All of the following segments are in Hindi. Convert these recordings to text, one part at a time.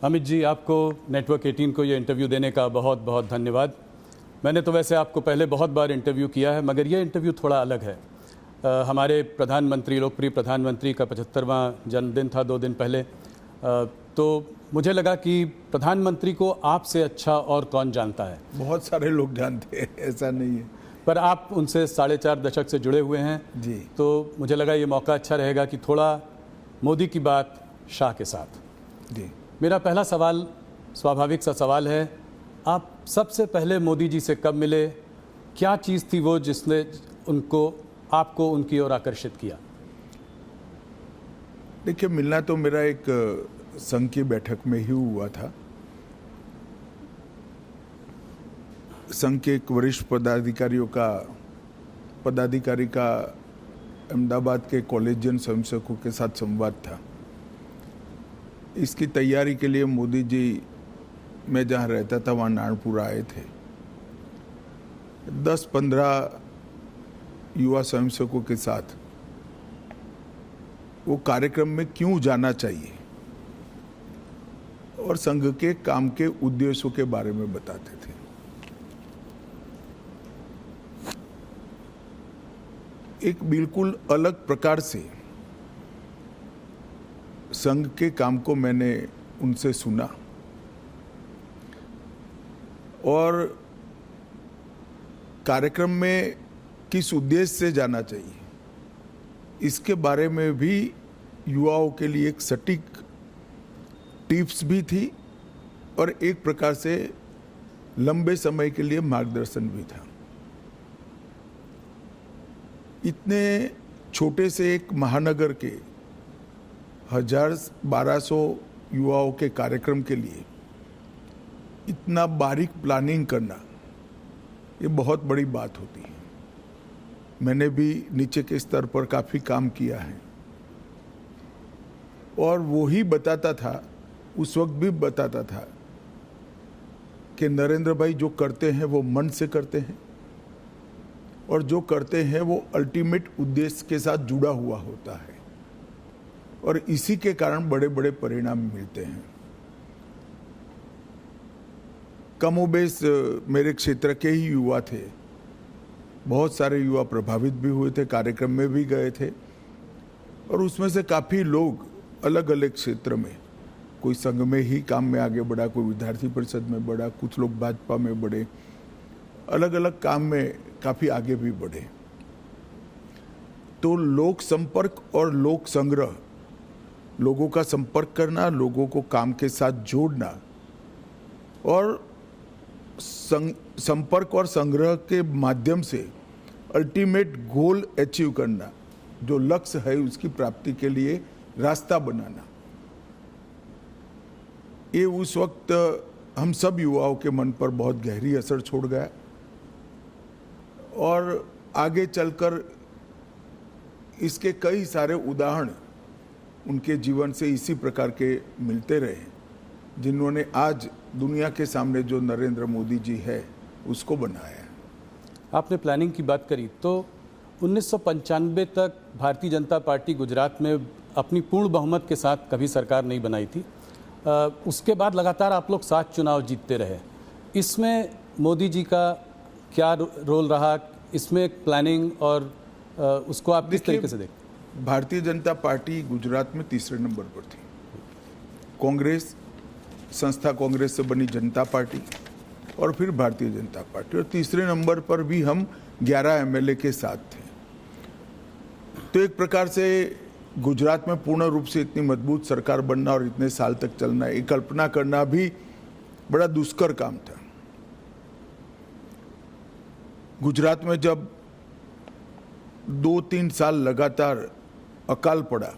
अमित जी, आपको नेटवर्क 18 को ये इंटरव्यू देने का बहुत बहुत धन्यवाद। मैंने तो वैसे आपको पहले बहुत बार इंटरव्यू किया है, मगर ये इंटरव्यू थोड़ा अलग है। हमारे प्रधानमंत्री, लोकप्रिय प्रधानमंत्री का 75वां जन्मदिन था 2 दिन पहले। तो मुझे लगा कि प्रधानमंत्री को आपसे अच्छा और कौन जानता है। बहुत सारे लोग जानते हैं, ऐसा नहीं है, पर आप उनसे 4.5 दशक से जुड़े हुए हैं जी। तो मुझे लगा ये मौका अच्छा रहेगा कि थोड़ा मोदी की बात शाह के साथ। जी, मेरा पहला सवाल स्वाभाविक सा सवाल है, आप सबसे पहले मोदी जी से कब मिले? क्या चीज़ थी वो जिसने आपको उनकी ओर आकर्षित किया? देखिए, मिलना तो मेरा एक संघ की बैठक में ही हुआ था। संघ के एक वरिष्ठ पदाधिकारी का अहमदाबाद के कॉलेजियन स्वयंसेवकों के साथ संवाद था। इसकी तैयारी के लिए मोदी जी, मैं जहाँ रहता था वहाँ नारायणपुर आए थे। 10-15 युवा स्वयंसेवकों के साथ वो कार्यक्रम में क्यों जाना चाहिए और संघ के काम के उद्देश्यों के बारे में बताते थे। एक बिल्कुल अलग प्रकार से संघ के काम को मैंने उनसे सुना और कार्यक्रम में किस उद्देश्य से जाना चाहिए इसके बारे में भी युवाओं के लिए एक सटीक टिप्स भी थी और एक प्रकार से लंबे समय के लिए मार्गदर्शन भी था। इतने छोटे से एक महानगर के 1200 युवाओं के कार्यक्रम के लिए इतना बारीक प्लानिंग करना, ये बहुत बड़ी बात होती है। मैंने भी नीचे के स्तर पर काफ़ी काम किया है और वो ही बताता था, उस वक्त भी बताता था कि नरेंद्र भाई जो करते हैं वो मन से करते हैं और जो करते हैं वो अल्टीमेट उद्देश्य के साथ जुड़ा हुआ होता है और इसी के कारण बड़े बड़े परिणाम मिलते हैं। कमोबेश मेरे क्षेत्र के ही युवा थे, बहुत सारे युवा प्रभावित भी हुए थे, कार्यक्रम में भी गए थे और उसमें से काफ़ी लोग अलग अलग क्षेत्र में, कोई संघ में ही काम में आगे बढ़ा, कोई विद्यार्थी परिषद में बढ़ा, कुछ लोग भाजपा में बढ़े, अलग अलग काम में काफ़ी आगे भी बढ़े। तो लोक संपर्क और लोक संग्रह, लोगों का संपर्क करना, लोगों को काम के साथ जोड़ना और संपर्क और संग्रह के माध्यम से अल्टीमेट गोल अचीव करना, जो लक्ष्य है उसकी प्राप्ति के लिए रास्ता बनाना, ये उस वक्त हम सब युवाओं के मन पर बहुत गहरी असर छोड़ गया और आगे चलकर इसके कई सारे उदाहरण उनके जीवन से इसी प्रकार के मिलते रहे, जिन्होंने आज दुनिया के सामने जो नरेंद्र मोदी जी है उसको बनाया है। आपने प्लानिंग की बात करी तो 1995 तक भारतीय जनता पार्टी गुजरात में अपनी पूर्ण बहुमत के साथ कभी सरकार नहीं बनाई थी। उसके बाद लगातार आप लोग 7 चुनाव जीतते रहे। इसमें मोदी जी का क्या रोल रहा? इसमें प्लानिंग और उसको आप किस तरीके से देखते? भारतीय जनता पार्टी गुजरात में तीसरे नंबर पर थी। कांग्रेस, संस्था कांग्रेस से बनी जनता पार्टी और फिर भारतीय जनता पार्टी, और तीसरे नंबर पर भी हम 11 एमएलए के साथ थे। तो एक प्रकार से गुजरात में पूर्ण रूप से इतनी मजबूत सरकार बनना और इतने साल तक चलना, ये कल्पना करना भी बड़ा दुष्कर काम था। गुजरात में जब 2-3 साल लगातार अकाल पड़ा,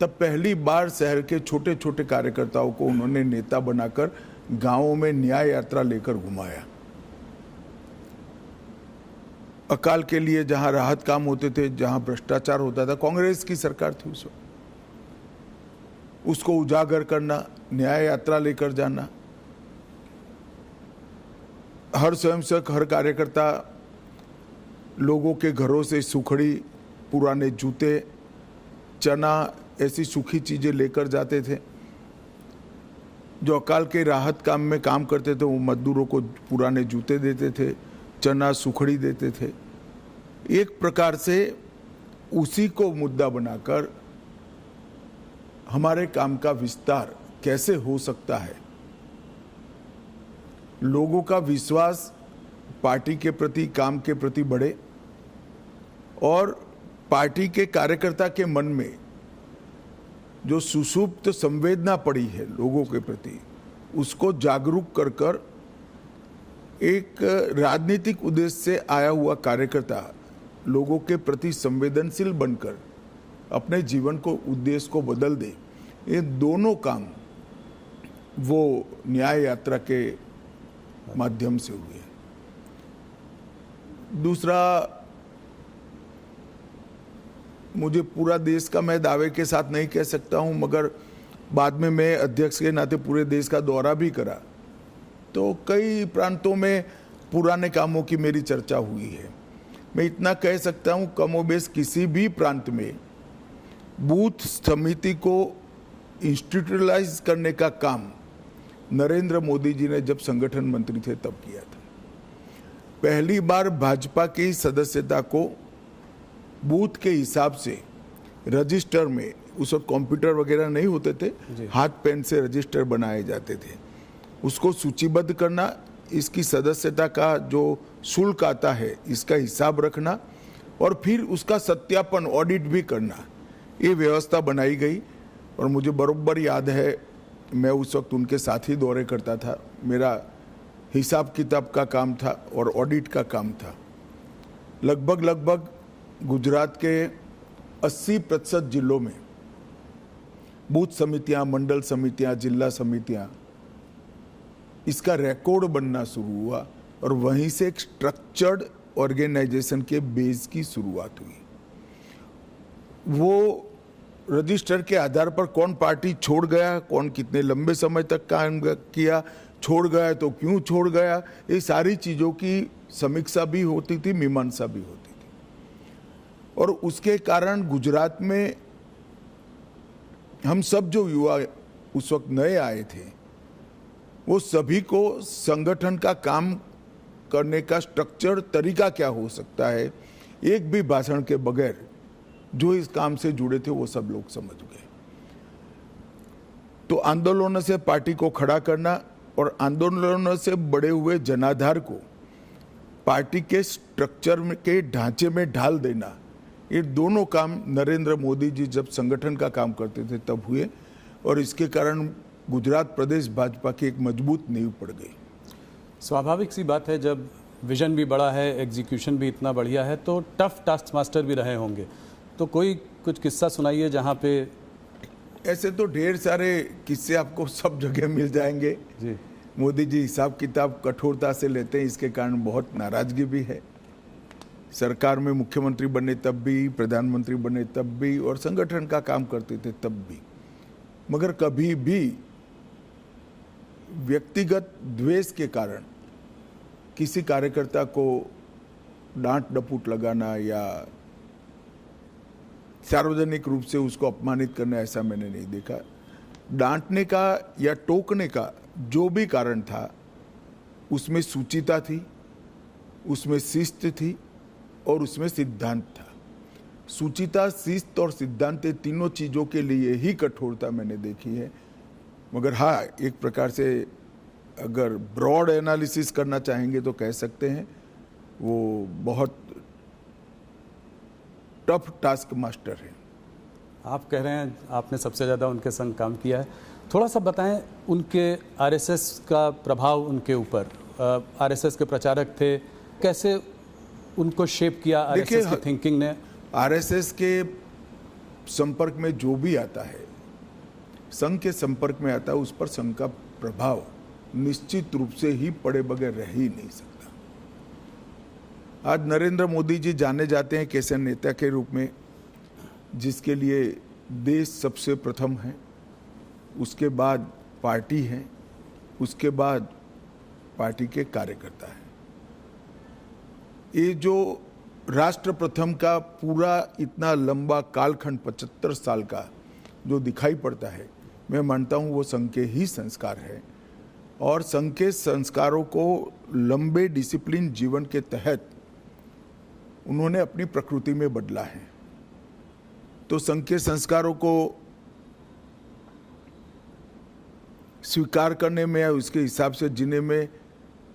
तब पहली बार शहर के छोटे छोटे कार्यकर्ताओं को उन्होंने नेता बनाकर गांवों में न्याय यात्रा लेकर घुमाया। अकाल के लिए जहां राहत काम होते थे, जहां भ्रष्टाचार होता था, कांग्रेस की सरकार थी उस वक्त, उसको उजागर करना, न्याय यात्रा लेकर जाना। हर स्वयंसेवक, हर कार्यकर्ता लोगों के घरों से सुखड़ी, पुराने जूते, चना, ऐसी सूखी चीजें लेकर जाते थे जो अकाल के राहत काम में काम करते थे वो मजदूरों को पुराने जूते देते थे, चना सुखड़ी देते थे। एक प्रकार से उसी को मुद्दा बनाकर हमारे काम का विस्तार कैसे हो सकता है, लोगों का विश्वास पार्टी के प्रति, काम के प्रति बढ़े और पार्टी के कार्यकर्ता के मन में जो सुषुप्त संवेदना पड़ी है लोगों के प्रति, उसको जागरूक कर कर एक राजनीतिक उद्देश्य से आया हुआ कार्यकर्ता लोगों के प्रति संवेदनशील बनकर अपने जीवन को, उद्देश्य को बदल दे। ये दोनों काम वो न्याय यात्रा के माध्यम से हुए। दूसरा, मुझे पूरा देश का मैं दावे के साथ नहीं कह सकता हूं, मगर बाद में मैं अध्यक्ष के नाते पूरे देश का दौरा भी करा तो कई प्रांतों में पुराने कामों की मेरी चर्चा हुई है। मैं इतना कह सकता हूं, कमोबेश किसी भी प्रांत में बूथ समिति को इंस्टीट्यूशनलाइज करने का काम नरेंद्र मोदी जी ने जब संगठन मंत्री थे तब किया था। पहली बार भाजपा की सदस्यता को बूथ के हिसाब से रजिस्टर में, उस वक्त कंप्यूटर वगैरह नहीं होते थे, हाथ पेन से रजिस्टर बनाए जाते थे, उसको सूचीबद्ध करना, इसकी सदस्यता का जो शुल्क आता है इसका हिसाब रखना और फिर उसका सत्यापन, ऑडिट भी करना, ये व्यवस्था बनाई गई। और मुझे बरोबर याद है, मैं उस वक्त उनके साथ ही दौरे करता था, मेरा हिसाब किताब का काम था और ऑडिट का काम था। लगभग गुजरात के 80% जिलों में बूथ समितियां, मंडल समितियां, जिला समितियां, इसका रिकॉर्ड बनना शुरू हुआ और वहीं से एक स्ट्रक्चर्ड ऑर्गेनाइजेशन के बेस की शुरुआत हुई। वो रजिस्टर के आधार पर कौन पार्टी छोड़ गया, कौन कितने लंबे समय तक काम किया, छोड़ गया तो क्यों छोड़ गया, ये सारी चीज़ों की समीक्षा भी होती थी, मीमांसा भी होती थी। और उसके कारण गुजरात में हम सब जो युवा उस वक्त नए आए थे, वो सभी को संगठन का काम करने का स्ट्रक्चर, तरीका क्या हो सकता है, एक भी भाषण के बगैर जो इस काम से जुड़े थे वो सब लोग समझ गए। तो आंदोलनों से पार्टी को खड़ा करना और आंदोलनों से बड़े हुए जनाधार को पार्टी के स्ट्रक्चर के ढांचे में ढाल देना, ये दोनों काम नरेंद्र मोदी जी जब संगठन का काम करते थे तब हुए और इसके कारण गुजरात प्रदेश भाजपा की एक मजबूत नींव पड़ गई। स्वाभाविक सी बात है, जब विजन भी बड़ा है, एग्जीक्यूशन भी इतना बढ़िया है, तो टफ टास्क मास्टर भी रहे होंगे। तो कोई कुछ किस्सा सुनाइए जहाँ पे। ऐसे तो ढेर सारे किस्से आपको सब जगह मिल जाएंगे जी। मोदी जी हिसाब किताब कठोरता से लेते हैं, इसके कारण बहुत नाराजगी भी है। सरकार में मुख्यमंत्री बने तब भी, प्रधानमंत्री बने तब भी और संगठन का काम करते थे तब भी, मगर कभी भी व्यक्तिगत द्वेष के कारण किसी कार्यकर्ता को डांट डपूट लगाना या सार्वजनिक रूप से उसको अपमानित करना, ऐसा मैंने नहीं देखा। डांटने का या टोकने का जो भी कारण था उसमें सूचिता थी, उसमें शिस्त थी और उसमें सिद्धांत था। सूचिता, शिस्त और सिद्धांत, तीनों चीज़ों के लिए ही कठोरता मैंने देखी है। मगर हाँ, एक प्रकार से अगर ब्रॉड एनालिसिस करना चाहेंगे तो कह सकते हैं वो बहुत टफ टास्क मास्टर है। आप कह रहे हैं आपने सबसे ज़्यादा उनके संग काम किया है, थोड़ा सा बताएं उनके आरएसएस का प्रभाव उनके ऊपर। आरएसएस के प्रचारक थे, कैसे उनको शेप किया आरएसएस की थिंकिंग ने? आरएसएस के संपर्क में जो भी आता है, संघ के संपर्क में आता है, उस पर संघ का प्रभाव निश्चित रूप से ही पड़े बगैर रह ही नहीं सकता। आज नरेंद्र मोदी जी जाने जाते हैं कैसे नेता के रूप में जिसके लिए देश सबसे प्रथम है, उसके बाद पार्टी है, उसके बाद पार्टी के कार्यकर्ता है। ये जो राष्ट्र प्रथम का पूरा इतना लंबा कालखंड 75 साल का जो दिखाई पड़ता है, मैं मानता हूँ वो संघ के ही संस्कार है और संघ के संस्कारों को लंबे डिसिप्लिन जीवन के तहत उन्होंने अपनी प्रकृति में बदला है। तो संघ के संस्कारों को स्वीकार करने में या उसके हिसाब से जीने में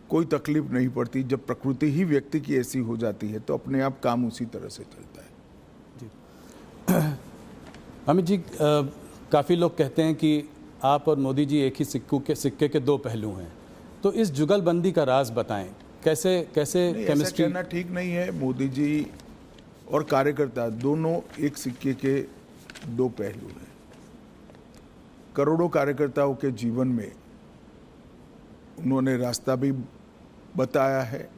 कोई तकलीफ नहीं पड़ती। जब प्रकृति ही व्यक्ति की ऐसी हो जाती है तो अपने आप काम उसी तरह से चलता है। जी अमित जी, काफ़ी लोग कहते हैं कि आप और मोदी जी एक ही सिक्के के दो पहलू हैं, तो इस जुगलबंदी का राज बताएं। कैसे केमिस्ट्री? ऐसा कहना ठीक नहीं है। मोदी जी और कार्यकर्ता दोनों एक सिक्के के दो पहलू हैं। करोड़ों कार्यकर्ताओं के जीवन में उन्होंने रास्ता भी बताया है,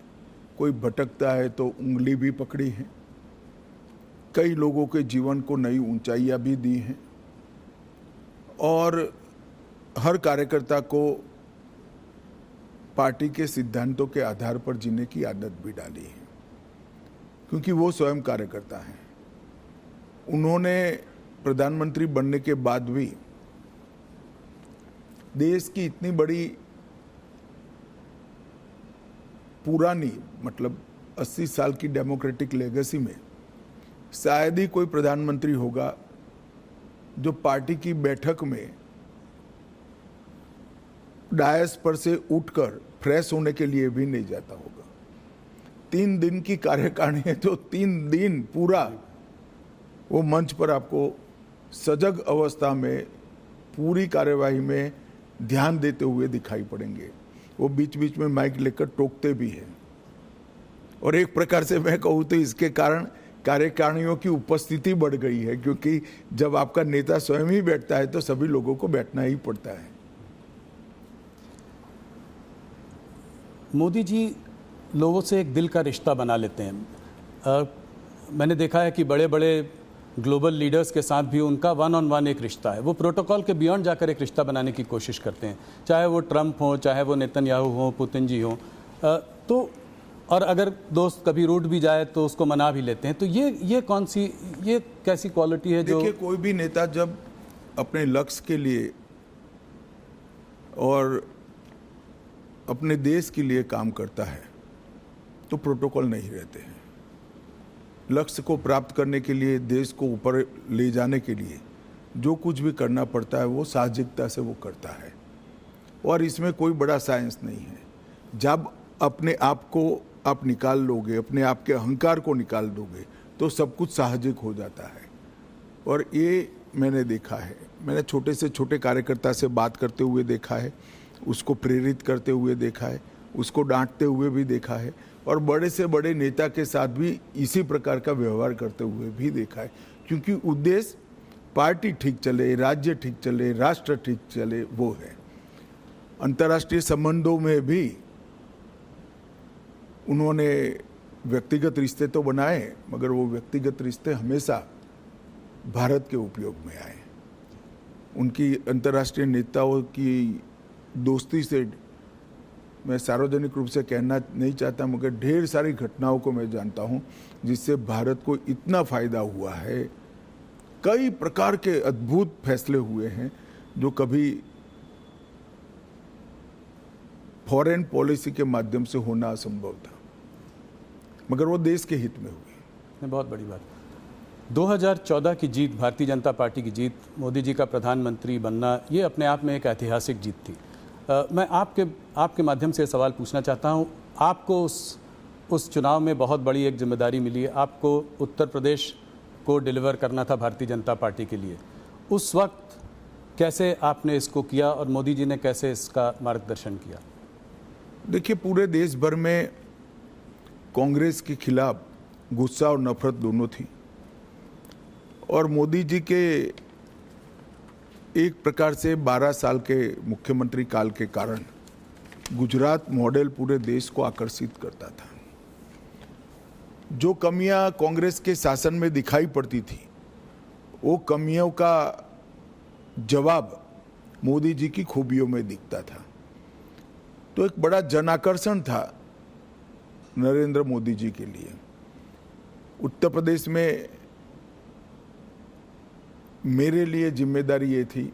कोई भटकता है तो उंगली भी पकड़ी है, कई लोगों के जीवन को नई ऊंचाइयां भी दी हैं और हर कार्यकर्ता को पार्टी के सिद्धांतों के आधार पर जीने की आदत भी डाली है, क्योंकि वो स्वयं कार्यकर्ता हैं। उन्होंने प्रधानमंत्री बनने के बाद भी देश की इतनी बड़ी पुरानी मतलब 80 साल की डेमोक्रेटिक लेगेसी में शायद ही कोई प्रधानमंत्री होगा जो पार्टी की बैठक में डायस पर से उठकर फ्रेश होने के लिए भी नहीं जाता होगा। 3 दिन की कार्यकारिणी है तो 3 दिन पूरा वो मंच पर आपको सजग अवस्था में पूरी कार्यवाही में ध्यान देते हुए दिखाई पड़ेंगे। वो बीच बीच में माइक लेकर टोकते भी हैं और एक प्रकार से मैं कहूँ तो इसके कारण कार्यकारिणियों की उपस्थिति बढ़ गई है, क्योंकि जब आपका नेता स्वयं ही बैठता है तो सभी लोगों को बैठना ही पड़ता है। मोदी जी लोगों से एक दिल का रिश्ता बना लेते हैं। मैंने देखा है कि बड़े बड़े ग्लोबल लीडर्स के साथ भी उनका 1-on-1 एक रिश्ता है। वो प्रोटोकॉल के बियॉन्ड जाकर एक रिश्ता बनाने की कोशिश करते हैं, चाहे वो ट्रंप हो, चाहे वो नेतन्याहू हो, पुतिन जी हो। तो और अगर दोस्त कभी रूठ भी जाए तो उसको मना भी लेते हैं। तो ये कैसी क्वालिटी है जो? देखिए, कोई भी नेता जब अपने लक्ष्य के लिए और अपने देश के लिए काम करता है तो प्रोटोकॉल नहीं रहते हैं। लक्ष्य को प्राप्त करने के लिए, देश को ऊपर ले जाने के लिए जो कुछ भी करना पड़ता है वो साहसिकता से वो करता है और इसमें कोई बड़ा साइंस नहीं है। जब अपने आप को आप निकाल लोगे, अपने आप के अहंकार को निकाल दोगे तो सब कुछ साहसिक हो जाता है। और ये मैंने देखा है, मैंने छोटे से छोटे कार्यकर्ता से बात करते हुए देखा है, उसको प्रेरित करते हुए देखा है, उसको डांटते हुए भी देखा है और बड़े से बड़े नेता के साथ भी इसी प्रकार का व्यवहार करते हुए भी देखा है, क्योंकि उद्देश्य पार्टी ठीक चले, राज्य ठीक चले, राष्ट्र ठीक चले, वो है। अंतर्राष्ट्रीय संबंधों में भी उन्होंने व्यक्तिगत रिश्ते तो बनाए, मगर वो व्यक्तिगत रिश्ते हमेशा भारत के उपयोग में आए। उनकी अंतर्राष्ट्रीय नेताओं की दोस्ती से मैं सार्वजनिक रूप से कहना नहीं चाहता, मगर ढेर सारी घटनाओं को मैं जानता हूं जिससे भारत को इतना फायदा हुआ है। कई प्रकार के अद्भुत फैसले हुए हैं जो कभी फॉरेन पॉलिसी के माध्यम से होना असंभव था, मगर वो देश के हित में हुई। बहुत बड़ी बात। 2014 की जीत, भारतीय जनता पार्टी की जीत, मोदी जी का प्रधानमंत्री बनना, ये अपने आप में एक ऐतिहासिक जीत थी। मैं आपके माध्यम से सवाल पूछना चाहता हूँ, आपको उस चुनाव में बहुत बड़ी एक जिम्मेदारी मिली है। आपको उत्तर प्रदेश को डिलीवर करना था भारतीय जनता पार्टी के लिए। उस वक्त कैसे आपने इसको किया और मोदी जी ने कैसे इसका मार्गदर्शन किया? देखिए, पूरे देश भर में कांग्रेस के खिलाफ गुस्सा और नफरत दोनों थी और मोदी जी के एक प्रकार से 12 साल के मुख्यमंत्री काल के कारण गुजरात मॉडल पूरे देश को आकर्षित करता था। जो कमियां कांग्रेस के शासन में दिखाई पड़ती थी, वो कमियों का जवाब मोदी जी की खूबियों में दिखता था। तो एक बड़ा जनाकर्षण था नरेंद्र मोदी जी के लिए। उत्तर प्रदेश में मेरे लिए जिम्मेदारी ये थी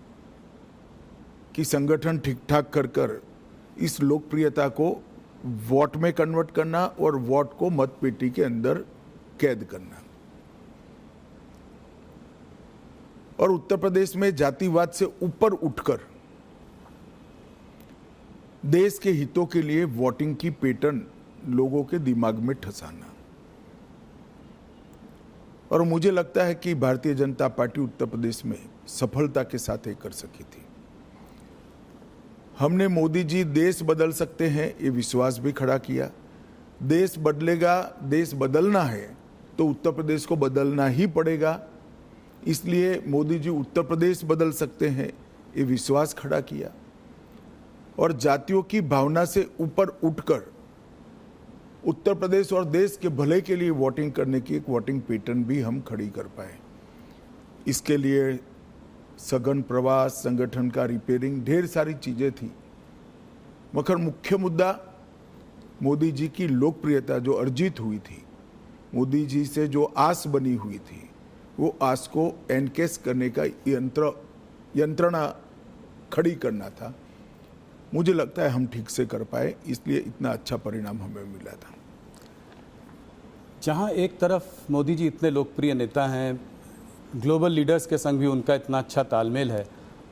कि संगठन ठीक ठाक कर कर इस लोकप्रियता को वोट में कन्वर्ट करना और वोट को मतपेटी के अंदर कैद करना। और उत्तर प्रदेश में जातिवाद से ऊपर उठकर देश के हितों के लिए वोटिंग की पैटर्न लोगों के दिमाग में ठसाना। और मुझे लगता है कि भारतीय जनता पार्टी उत्तर प्रदेश में सफलता के साथ ये कर सकी थी। हमने मोदी जी देश बदल सकते हैं ये विश्वास भी खड़ा किया। देश बदलेगा, देश बदलना है तो उत्तर प्रदेश को बदलना ही पड़ेगा, इसलिए मोदी जी उत्तर प्रदेश बदल सकते हैं ये विश्वास खड़ा किया। और जातियों की भावना से ऊपर उठकर उत्तर प्रदेश और देश के भले के लिए वोटिंग करने की एक वोटिंग पैटर्न भी हम खड़ी कर पाए। इसके लिए सघन प्रवास, संगठन का रिपेयरिंग, ढेर सारी चीजें थी, मगर मुख्य मुद्दा मोदी जी की लोकप्रियता जो अर्जित हुई थी, मोदी जी से जो आस बनी हुई थी, वो आस को एनकेस करने का यंत्रणा खड़ी करना था। मुझे लगता है हम ठीक से कर पाए, इसलिए इतना अच्छा परिणाम हमें मिला था। जहां एक तरफ मोदी जी इतने लोकप्रिय नेता हैं, ग्लोबल लीडर्स के संग भी उनका इतना अच्छा तालमेल है,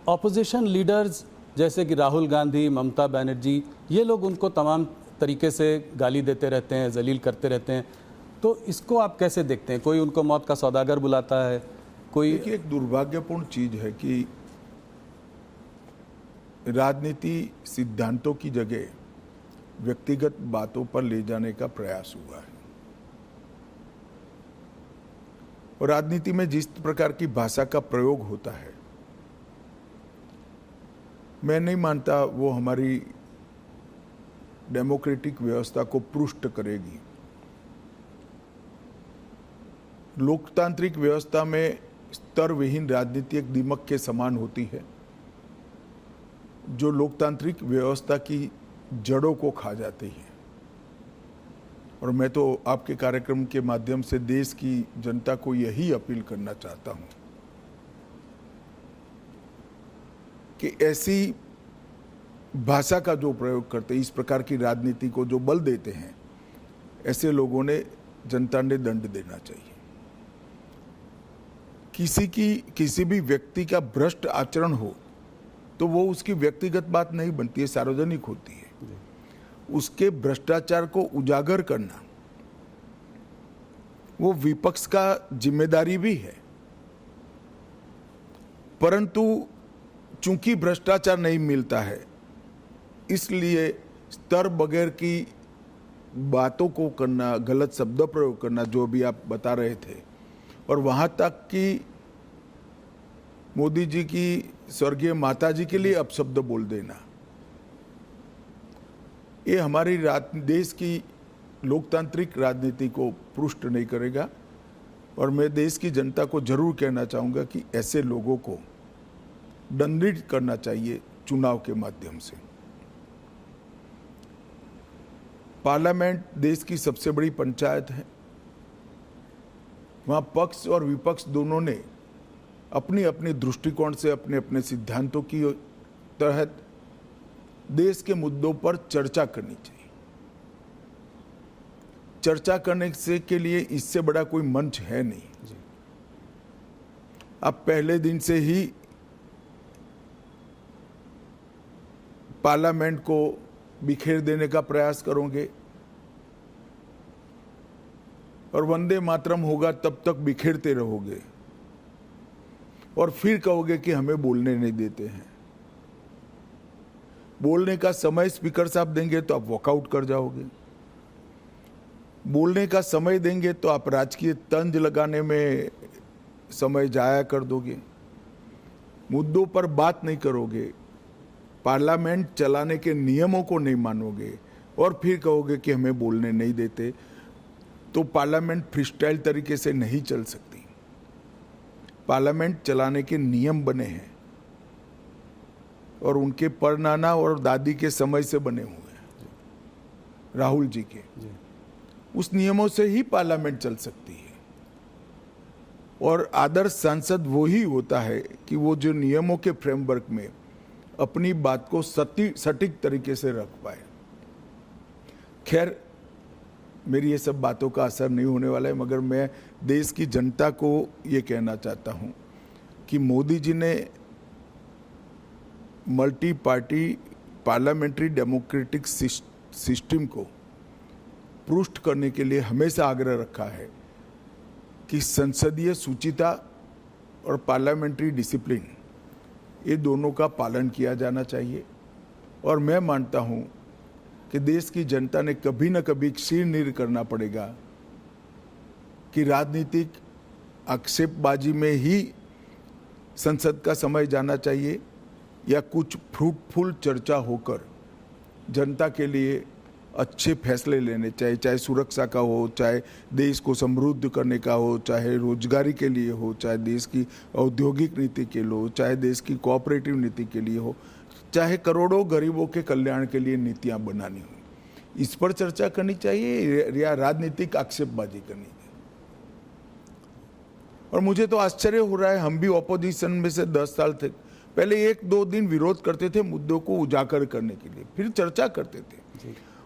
ऑपोजिशन लीडर्स जैसे कि राहुल गांधी, ममता बनर्जी, ये लोग उनको तमाम तरीके से गाली देते रहते हैं, जलील करते रहते हैं, तो इसको आप कैसे देखते हैं? कोई उनको मौत का सौदागर बुलाता है, कोई। देखिए, एक दुर्भाग्यपूर्ण चीज है कि राजनीति सिद्धांतों की जगह व्यक्तिगत बातों पर ले जाने का प्रयास हुआ है। और राजनीति में जिस प्रकार की भाषा का प्रयोग होता है, मैं नहीं मानता वो हमारी डेमोक्रेटिक व्यवस्था को पुष्ट करेगी। लोकतांत्रिक व्यवस्था में स्तर विहीन राजनीति एक दीमक के समान होती है जो लोकतांत्रिक व्यवस्था की जड़ों को खा जाती है। और मैं तो आपके कार्यक्रम के माध्यम से देश की जनता को यही अपील करना चाहता हूं कि ऐसी भाषा का जो प्रयोग करते, इस प्रकार की राजनीति को जो बल देते हैं, ऐसे लोगों ने, जनता ने दंड देना चाहिए। किसी भी व्यक्ति का भ्रष्ट आचरण हो तो वो उसकी व्यक्तिगत बात नहीं बनती है, सार्वजनिक होती है। उसके भ्रष्टाचार को उजागर करना वो विपक्ष का जिम्मेदारी भी है, परंतु चूंकि भ्रष्टाचार नहीं मिलता है, इसलिए स्तर बगैर की बातों को करना, गलत शब्द प्रयोग करना, जो भी आप बता रहे थे, और वहां तक कि मोदी जी की स्वर्गीय माता जी के लिए अपशब्द बोल देना, ये हमारी देश की लोकतांत्रिक राजनीति को पुष्ट नहीं करेगा। और मैं देश की जनता को जरूर कहना चाहूंगा कि ऐसे लोगों को दंडित करना चाहिए चुनाव के माध्यम से। पार्लियामेंट देश की सबसे बड़ी पंचायत है, वहां पक्ष और विपक्ष दोनों ने अपनी अपनी दृष्टिकोण से, अपने अपने सिद्धांतों की तहत देश के मुद्दों पर चर्चा करनी चाहिए। चर्चा करने से के लिए इससे बड़ा कोई मंच है नहीं। आप पहले दिन से ही पार्लियामेंट को बिखेर देने का प्रयास करोगे और वंदे मातरम होगा तब तक बिखेरते रहोगे, और फिर कहोगे कि हमें बोलने नहीं देते हैं। बोलने का समय स्पीकर साहब देंगे तो आप वॉकआउट कर जाओगे, बोलने का समय देंगे तो आप राजकीय तंज लगाने में समय जाया कर दोगे, मुद्दों पर बात नहीं करोगे, पार्लियामेंट चलाने के नियमों को नहीं मानोगे, और फिर कहोगे कि हमें बोलने नहीं देते, तो पार्लियामेंट फ्रीस्टाइल तरीके से नहीं चल सकती। पार्लियामेंट चलाने के नियम बने हैं और उनके परनाना और दादी के समय से बने हुए हैं, राहुल जी के। उस नियमों से ही पार्लियामेंट चल सकती है। और आदर्श सांसद वो ही होता है कि वो जो नियमों के फ्रेमवर्क में अपनी बात को सटीक तरीके से रख पाए। खैर, मेरी ये सब बातों का असर नहीं होने वाला है, मगर मैं देश की जनता को ये कहना चाहता हूँ कि मोदी जी ने multi party parliamentary democratic system को पुष्ट करने के लिए हमेशा आग्रह रखा है कि संसदीय शुचिता और पार्लियामेंट्री डिसिप्लिन, ये दोनों का पालन किया जाना चाहिए। और मैं मानता हूँ कि देश की जनता ने कभी न कभी शीर्ष करना पड़ेगा कि राजनीतिक आक्षेपबाजी में ही संसद का समय जाना चाहिए या कुछ फ्रूटफुल चर्चा होकर जनता के लिए अच्छे फैसले लेने चाहिए, चाहे सुरक्षा का हो, चाहे देश को समृद्ध करने का हो, चाहे रोजगारी के लिए हो, चाहे देश की औद्योगिक नीति के लिए हो, चाहे देश की कोऑपरेटिव नीति के लिए हो, चाहे करोड़ों गरीबों के कल्याण के लिए नीतियां बनानी हो। इस पर चर्चा करनी चाहिए या राजनीतिक आक्षेपबाजी करनी चाहिए। और मुझे तो आश्चर्य हो रहा है, हम भी ऑपोजिशन में से 10 साल थे, पहले 1-2 दिन विरोध करते थे मुद्दों को उजागर करने के लिए, फिर चर्चा करते थे,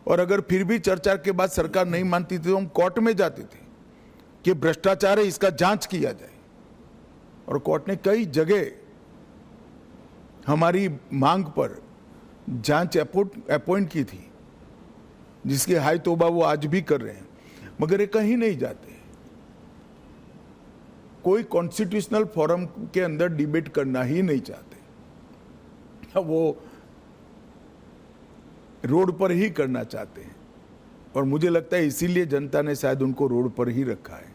और अगर फिर भी चर्चा के बाद सरकार नहीं मानती थी तो हम कोर्ट में जाते थे कि भ्रष्टाचार है, इसका जांच किया जाए। और कोर्ट ने कई जगह हमारी मांग पर जांच अपॉइंट की थी, जिसकी हाय तौबा वो आज भी कर रहे हैं, मगर ये कहीं नहीं जाते। कोई कॉन्स्टिट्यूशनल फोरम के अंदर डिबेट करना ही नहीं चाहते, वो रोड पर ही करना चाहते हैं। और मुझे लगता है इसीलिए जनता ने शायद उनको रोड पर ही रखा है।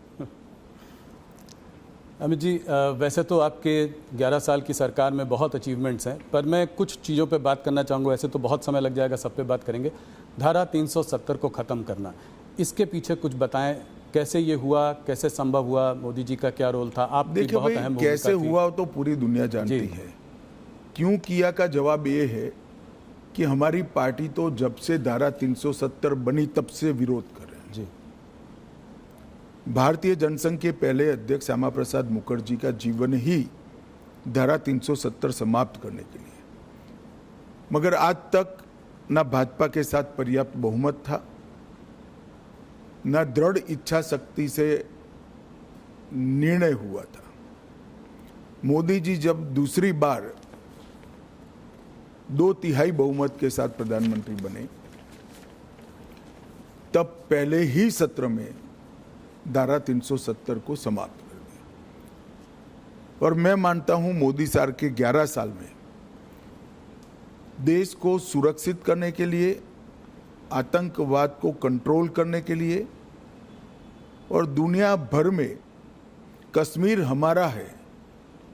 अमित जी, वैसे तो आपके 11 साल की सरकार में बहुत अचीवमेंट्स हैं, पर मैं कुछ चीज़ों पे बात करना चाहूँगा। ऐसे तो बहुत समय लग जाएगा, सब पे बात करेंगे। धारा 370 को ख़त्म करना, इसके पीछे कुछ बताएं, कैसे ये हुआ, कैसे संभव हुआ, मोदी जी का क्या रोल था? आप देखिए भाई, कैसे हुआ तो पूरी दुनिया जानती है। क्यों किया का जवाब ये है कि हमारी पार्टी तो जब से धारा 370 बनी तब से विरोध कर रहे हैं। जी। भारतीय जनसंघ के पहले अध्यक्ष श्यामा प्रसाद मुखर्जी का जीवन ही धारा 370 समाप्त करने के लिए, मगर आज तक न भाजपा के साथ पर्याप्त बहुमत था, न दृढ़ इच्छा शक्ति से निर्णय हुआ था। मोदी जी जब दूसरी बार 2/3 बहुमत के साथ प्रधानमंत्री बने, तब पहले ही सत्र में धारा 370 को समाप्त कर दिया। और मैं मानता हूं मोदी सरकार के 11 साल में देश को सुरक्षित करने के लिए, आतंकवाद को कंट्रोल करने के लिए और दुनिया भर में कश्मीर हमारा है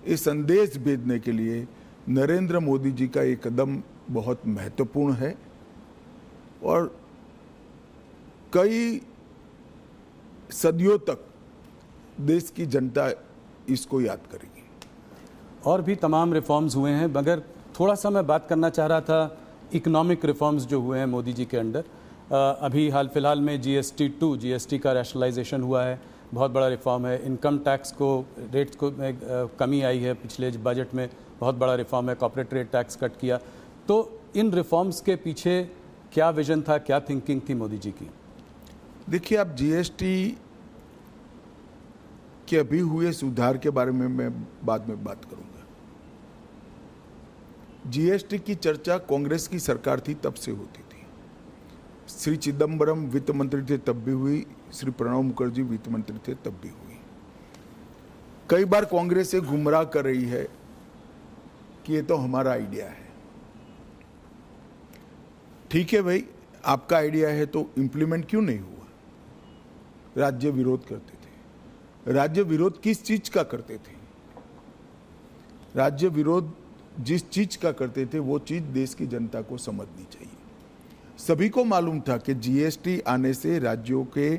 ये संदेश भेजने के लिए नरेंद्र मोदी जी का ये कदम बहुत महत्वपूर्ण है। और कई सदियों तक देश की जनता इसको याद करेगी। और भी तमाम रिफॉर्म्स हुए हैं, मगर थोड़ा सा मैं बात करना चाह रहा था इकोनॉमिक रिफॉर्म्स जो हुए हैं मोदी जी के अंडर। अभी हाल फिलहाल में जीएसटी का रैशनलाइजेशन हुआ है, बहुत बड़ा रिफॉर्म है। इनकम टैक्स को रेट्स को कमी आई है पिछले बजट में, बहुत बड़ा रिफॉर्म है। कॉर्पोरेट रेट टैक्स कट किया। तो इन रिफॉर्म्स के पीछे क्या विजन था, क्या थिंकिंग थी मोदी जी की? देखिए, आप जीएसटी के अभी हुए सुधार के बारे में मैं बाद में बात करूंगा। जीएसटी की चर्चा कांग्रेस की सरकार थी तब से होती थी। श्री चिदम्बरम वित्त मंत्री थे तब भी हुई, श्री प्रणब मुखर्जी वित्त मंत्री थे तब भी हुई। कई बार कांग्रेस से गुमराह कर रही है कि ये तो हमारा आइडिया है। ठीक है भाई, आपका आइडिया है तो इंप्लीमेंट क्यों नहीं हुआ? राज्य विरोध करते थे। राज्य विरोध किस चीज का करते थे? राज्य विरोध जिस चीज का करते थे वो चीज देश की जनता को समझनी चाहिए। सभी को मालूम था कि जीएसटी आने से राज्यों के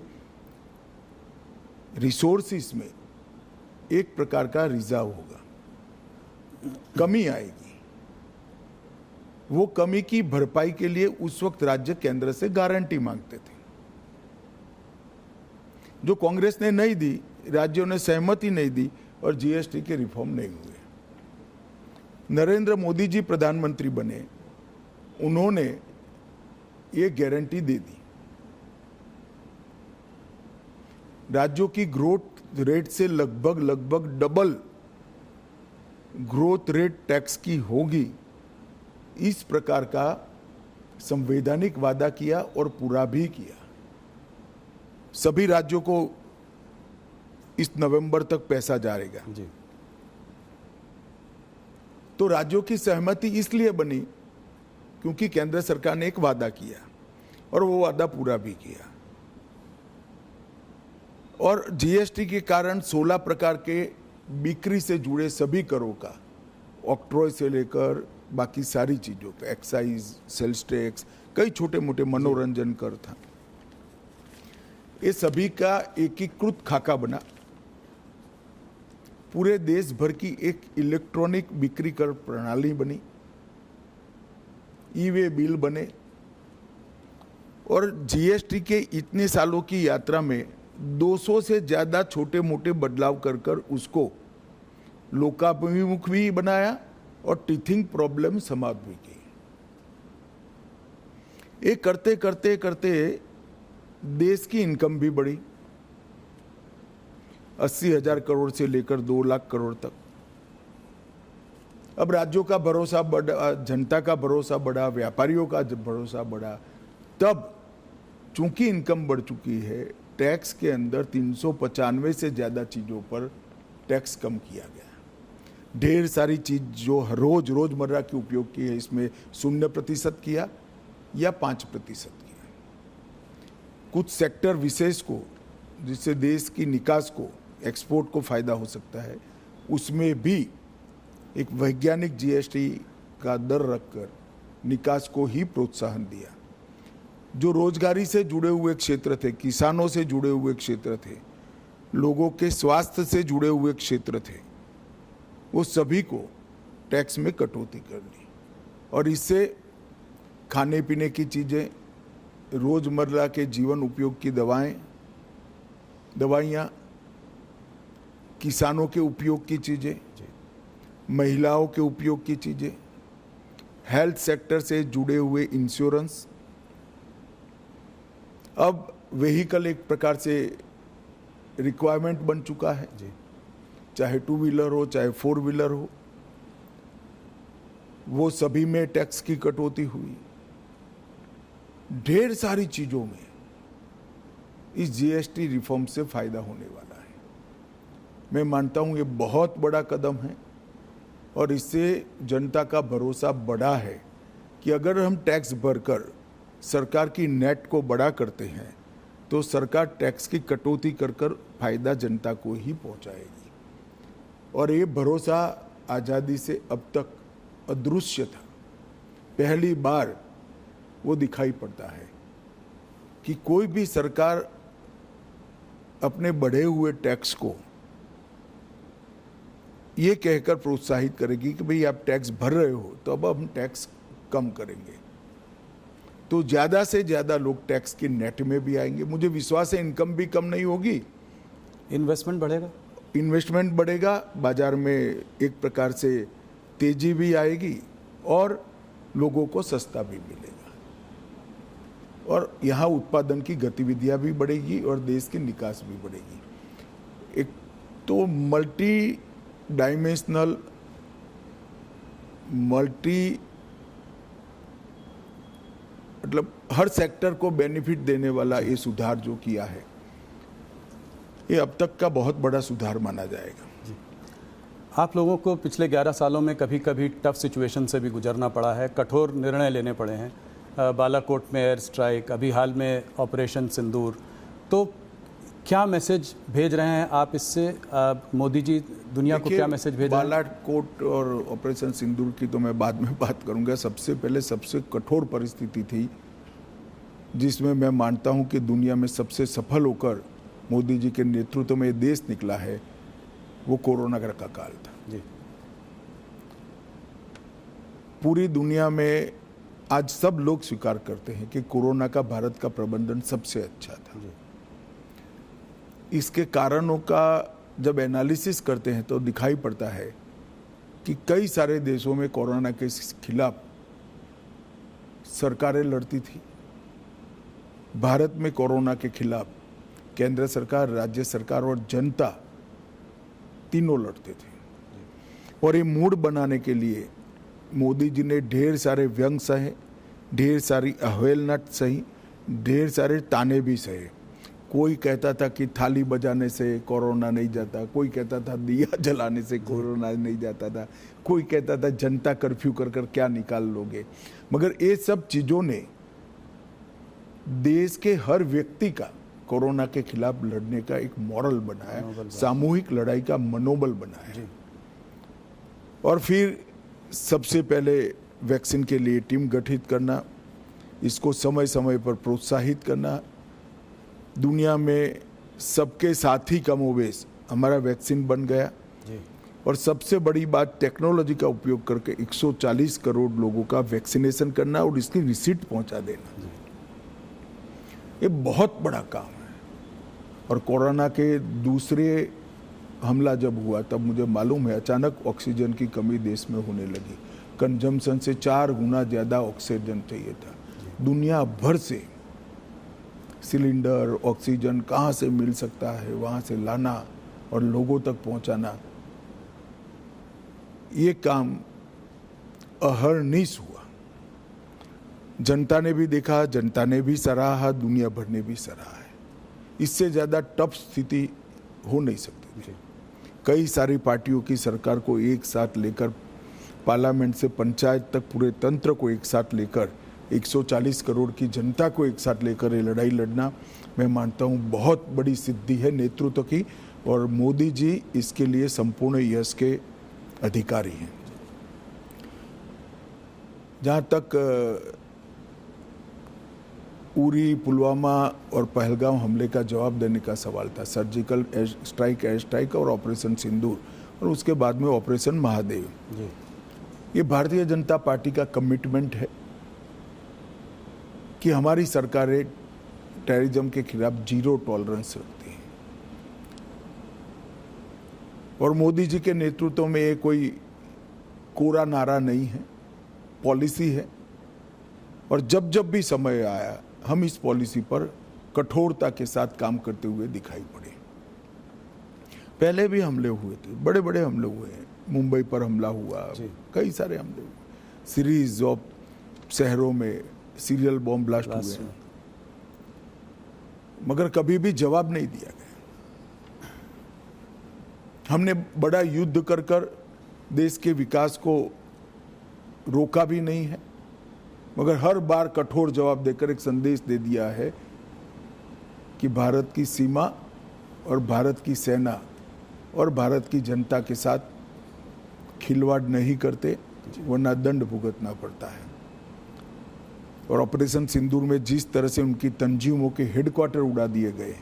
रिसोर्सेस में एक प्रकार का रिजर्व होगा, कमी आएगी। वो कमी की भरपाई के लिए उस वक्त राज्य केंद्र से गारंटी मांगते थे, जो कांग्रेस ने नहीं दी, राज्यों ने सहमति नहीं दी और जीएसटी के रिफॉर्म नहीं हुए। नरेंद्र मोदी जी प्रधानमंत्री बने, उन्होंने ये गारंटी दे दी, राज्यों की ग्रोथ रेट से लगभग डबल ग्रोथ रेट टैक्स की होगी। इस प्रकार का संवैधानिक वादा किया और पूरा भी किया। सभी राज्यों को इस नवंबर तक पैसा जाएगा। जी। तो राज्यों की सहमति इसलिए बनी क्योंकि केंद्र सरकार ने एक वादा किया और वो वादा पूरा भी किया। और जीएसटी के कारण 16 प्रकार के बिक्री से जुड़े सभी करों का, ऑक्ट्रॉय से लेकर बाकी सारी चीजों का, एक्साइज, सेल्स टैक्स, कई छोटे मोटे मनोरंजन कर था, ये सभी का एकीकृत खाका बना। पूरे देश भर की एक इलेक्ट्रॉनिक बिक्री कर प्रणाली बनी, ई-वे बिल बने। और जीएसटी के इतने सालों की यात्रा में 200 से ज्यादा छोटे मोटे बदलाव कर कर उसको लोकाभिमुख भी बनाया और टीथिंग प्रॉब्लम समाप्त भी की। ये करते करते करते देश की इनकम भी बढ़ी, 80,000 करोड़ से लेकर 2 लाख करोड़ तक। अब राज्यों का भरोसा बढ़ा, जनता का भरोसा बढ़ा, व्यापारियों का भरोसा बढ़ा। तब चूंकि इनकम बढ़ चुकी है, टैक्स के अंदर 395 से ज्यादा चीजों पर टैक्स कम किया गया। ढेर सारी चीज जो रोजमर्रा के उपयोग की है, इसमें 0% किया या 5% किया। कुछ सेक्टर विशेष को, जिससे देश की निकास को, एक्सपोर्ट को फायदा हो सकता है, उसमें भी एक वैज्ञानिक जीएसटी का दर रखकर निकास को ही प्रोत्साहन दिया। जो रोजगारी से जुड़े हुए क्षेत्र थे, किसानों से जुड़े हुए क्षेत्र थे, लोगों के स्वास्थ्य से जुड़े हुए क्षेत्र थे, वो सभी को टैक्स में कटौती कर दी। और इससे खाने पीने की चीजें, रोजमर्रा के जीवन उपयोग की दवाइयाँ, किसानों के उपयोग की चीजें, महिलाओं के उपयोग की चीजें, हेल्थ सेक्टर से जुड़े हुए इंश्योरेंस। अब व्हीकल एक प्रकार से रिक्वायरमेंट बन चुका है, चाहे 2 व्हीलर हो चाहे 4 व्हीलर हो, वो सभी में टैक्स की कटौती हुई। ढेर सारी चीजों में इस जीएसटी रिफॉर्म से फायदा होने वाला है। मैं मानता हूं ये बहुत बड़ा कदम है और इससे जनता का भरोसा बढ़ा है कि अगर हम टैक्स भरकर सरकार की नेट को बड़ा करते हैं तो सरकार टैक्स की कटौती कर कर फायदा जनता को ही पहुंचाएगी। और ये भरोसा आज़ादी से अब तक अदृश्य था। पहली बार वो दिखाई पड़ता है कि कोई भी सरकार अपने बढ़े हुए टैक्स को ये कहकर प्रोत्साहित करेगी कि भाई आप टैक्स भर रहे हो तो अब हम टैक्स कम करेंगे, तो ज्यादा से ज्यादा लोग टैक्स के नेट में भी आएंगे। मुझे विश्वास है इनकम भी कम नहीं होगी, इन्वेस्टमेंट बढ़ेगा, इन्वेस्टमेंट बढ़ेगा, बाजार में एक प्रकार से तेजी भी आएगी और लोगों को सस्ता भी मिलेगा और यहाँ उत्पादन की गतिविधियां भी बढ़ेगी और देश की निकास भी बढ़ेगी। एक तो मल्टी डायमेंशनल, मतलब हर सेक्टर को बेनिफिट देने वाला ये सुधार जो किया है, ये अब तक का बहुत बड़ा सुधार माना जाएगा। आप लोगों को पिछले 11 सालों में कभी कभी टफ सिचुएशन से भी गुजरना पड़ा है, कठोर निर्णय लेने पड़े हैं, बालाकोट में एयर स्ट्राइक, अभी हाल में ऑपरेशन सिंदूर। तो क्या मैसेज भेज रहे हैं आप इससे, मोदी जी दुनिया को क्या मैसेज भेज रहे हैं? बालाकोट और ऑपरेशन सिंदूर की तो मैं बाद में बात करूंगा। सबसे पहले सबसे कठोर परिस्थिति थी जिसमें मैं मानता हूं कि दुनिया में सबसे सफल होकर मोदी जी के नेतृत्व में देश निकला है, वो कोरोना का काल था। जी। पूरी दुनिया में आज सब लोग स्वीकार करते हैं कि कोरोना का भारत का प्रबंधन सबसे अच्छा था। जी। इसके कारणों का जब एनालिसिस करते हैं तो दिखाई पड़ता है कि कई सारे देशों में कोरोना के खिलाफ सरकारें लड़ती थी। भारत में कोरोना के खिलाफ केंद्र सरकार, राज्य सरकार और जनता तीनों लड़ते थे। और ये मूड बनाने के लिए मोदी जी ने ढेर सारे व्यंग सहे, ढेर सारी अवहेलना सही, ढेर सारे ताने भी सहे। कोई कहता था कि थाली बजाने से कोरोना नहीं जाता, कोई कहता था दिया जलाने से कोरोना नहीं जाता था, कोई कहता था जनता कर्फ्यू कर कर क्या निकाल लोगे। मगर ये सब चीज़ों ने देश के हर व्यक्ति का कोरोना के खिलाफ लड़ने का एक मॉरल बनाया, सामूहिक लड़ाई का मनोबल बनाया। और फिर सबसे पहले वैक्सीन के लिए टीम गठित करना, इसको समय समय पर प्रोत्साहित करना, दुनिया में सबके साथ ही कमोबेश हमारा वैक्सीन बन गया। और सबसे बड़ी बात, टेक्नोलॉजी का उपयोग करके 140 करोड़ लोगों का वैक्सीनेशन करना और इसकी रिसीट पहुंचा देना, ये बहुत बड़ा काम है। और कोरोना के दूसरे हमला जब हुआ तब मुझे मालूम है अचानक ऑक्सीजन की कमी देश में होने लगी। कंजम्पशन से 4 गुना ज़्यादा ऑक्सीजन चाहिए था। दुनिया भर से सिलेंडर, ऑक्सीजन कहाँ से मिल सकता है वहाँ से लाना और लोगों तक पहुँचाना, ये काम अहर्निश हुआ। जनता ने भी देखा, जनता ने भी सराहा, दुनिया भर ने भी सराहा है। इससे ज़्यादा टफ स्थिति हो नहीं सकती थी। कई सारी पार्टियों की सरकार को एक साथ लेकर, पार्लियामेंट से पंचायत तक पूरे तंत्र को एक साथ लेकर, 140 करोड़ की जनता को एक साथ लेकर ये लड़ाई लड़ना, मैं मानता हूँ बहुत बड़ी सिद्धि है नेतृत्व की। और मोदी जी इसके लिए संपूर्ण यश के अधिकारी हैं। जहाँ तक उरी, पुलवामा और पहलगाम हमले का जवाब देने का सवाल था, सर्जिकल एयर स्ट्राइक और ऑपरेशन सिंदूर और उसके बाद में ऑपरेशन महादेव, ये भारतीय जनता पार्टी का कमिटमेंट है कि हमारी सरकारें टेररिज्म के खिलाफ जीरो टॉलरेंस रखती हैं। और मोदी जी के नेतृत्व में ये कोई कोरा नारा नहीं है, पॉलिसी है। और जब जब भी समय आया हम इस पॉलिसी पर कठोरता के साथ काम करते हुए दिखाई पड़े। पहले भी हमले हुए थे, बड़े बड़े हमले हुए हैं। मुंबई पर हमला हुआ, कई सारे हमले हुए, सीरीज ऑफ शहरों में सीरियल बॉम्ब ब्लास्ट हुए, मगर कभी भी जवाब नहीं दिया गया। हमने बड़ा युद्ध कर कर देश के विकास को रोका भी नहीं है, मगर हर बार कठोर जवाब देकर एक संदेश दे दिया है कि भारत की सीमा और भारत की सेना और भारत की जनता के साथ खिलवाड़ नहीं करते, वरना दंड भुगतना पड़ता है। और ऑपरेशन सिंदूर में जिस तरह से उनकी तंजीमों के हेडक्वार्टर उड़ा दिए गए,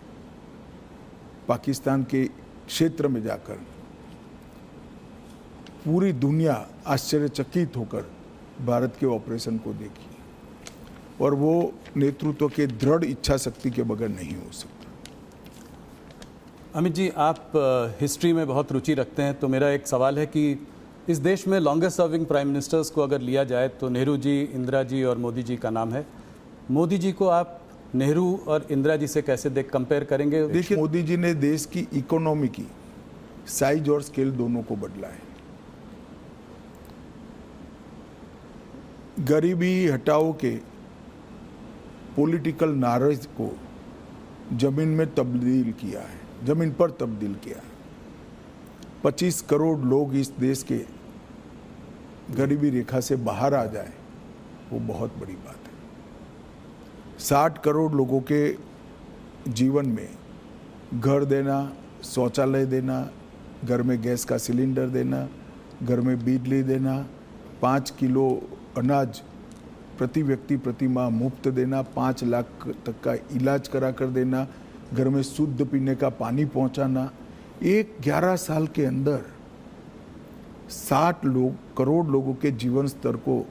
पाकिस्तान के क्षेत्र में जाकर, पूरी दुनिया आश्चर्यचकित होकर भारत के ऑपरेशन को देखी। और वो नेतृत्व के दृढ़ इच्छा शक्ति के बगैर नहीं हो सकता। अमित जी, आप हिस्ट्री में बहुत रुचि रखते हैं, तो मेरा एक सवाल है कि इस देश में लॉन्गेस्ट सर्विंग प्राइम मिनिस्टर्स को अगर लिया जाए तो नेहरू जी, इंदिरा जी और मोदी जी का नाम है। मोदी जी को आप नेहरू और इंदिरा जी से कैसे कंपेयर करेंगे? देखिए, मोदी जी ने देश की इकोनॉमी की साइज और स्केल दोनों को बदला है। गरीबी हटाओ के पॉलिटिकल नारेज को जमीन में तब्दील किया है, जमीन पर तब्दील किया है। 25 करोड़ लोग इस देश के गरीबी रेखा से बाहर आ जाए, वो बहुत बड़ी बात है। 60 करोड़ लोगों के जीवन में घर देना, शौचालय देना, घर में गैस का सिलेंडर देना, घर में बिजली देना, 5 किलो अनाज प्रति व्यक्ति प्रति माह मुफ्त देना, 5 लाख तक का इलाज करा कर देना, घर में शुद्ध पीने का पानी पहुंचाना। एक 11 साल के अंदर 60 करोड़ लोगों के जीवन स्तर को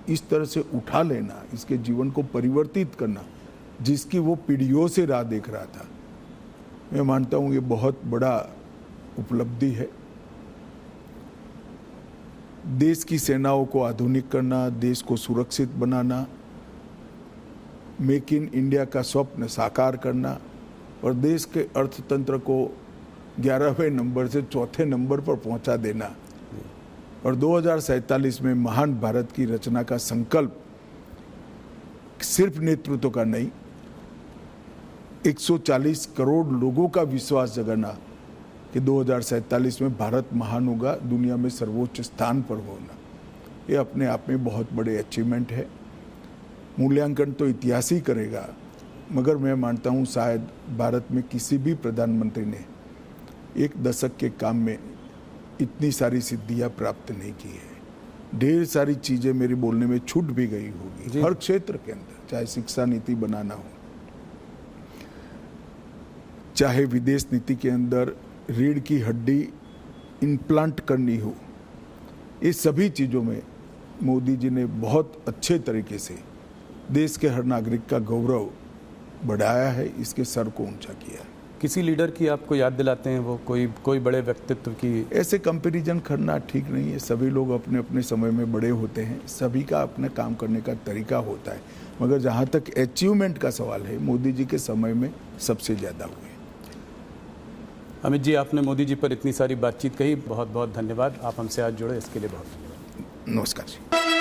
इस तरह से उठा लेना, इसके जीवन को परिवर्तित करना, जिसकी वो पीढ़ियों से राह देख रहा था, मैं मानता हूँ ये बहुत बड़ा उपलब्धि है। देश की सेनाओं को आधुनिक करना, देश को सुरक्षित बनाना, मेक इन इंडिया का स्वप्न साकार करना और देश के अर्थतंत्र को 11वें नंबर से 4थे नंबर पर पहुंचा देना और 2047 में महान भारत की रचना का संकल्प सिर्फ नेतृत्व का नहीं, 140 करोड़ लोगों का विश्वास जगाना कि 2047 में भारत महान होगा, दुनिया में सर्वोच्च स्थान पर होना, ये अपने आप में बहुत बड़े अचीवमेंट है। मूल्यांकन तो इतिहास ही करेगा, मगर मैं मानता हूँ शायद भारत में किसी भी प्रधानमंत्री ने एक दशक के काम में इतनी सारी सिद्धियां प्राप्त नहीं की है। ढेर सारी चीज़ें मेरी बोलने में छूट भी गई होगी हर क्षेत्र के अंदर, चाहे शिक्षा नीति बनाना हो, चाहे विदेश नीति के अंदर रीढ़ की हड्डी इम्प्लांट करनी हो, ये सभी चीज़ों में मोदी जी ने बहुत अच्छे तरीके से देश के हर नागरिक का गौरव बढ़ाया है, इसके सर को ऊंचा किया है। किसी लीडर की आपको याद दिलाते हैं वो कोई बड़े व्यक्तित्व की? ऐसे कंपैरिजन करना ठीक नहीं है, सभी लोग अपने अपने समय में बड़े होते हैं, सभी का अपने काम करने का तरीका होता है, मगर जहाँ तक अचीवमेंट का सवाल है, मोदी जी के समय में सबसे ज़्यादा हुए। अमित जी, आपने मोदी जी पर इतनी सारी बातचीत कही, बहुत बहुत धन्यवाद। आप हमसे आज जुड़े इसके लिए बहुत नमस्कार जी।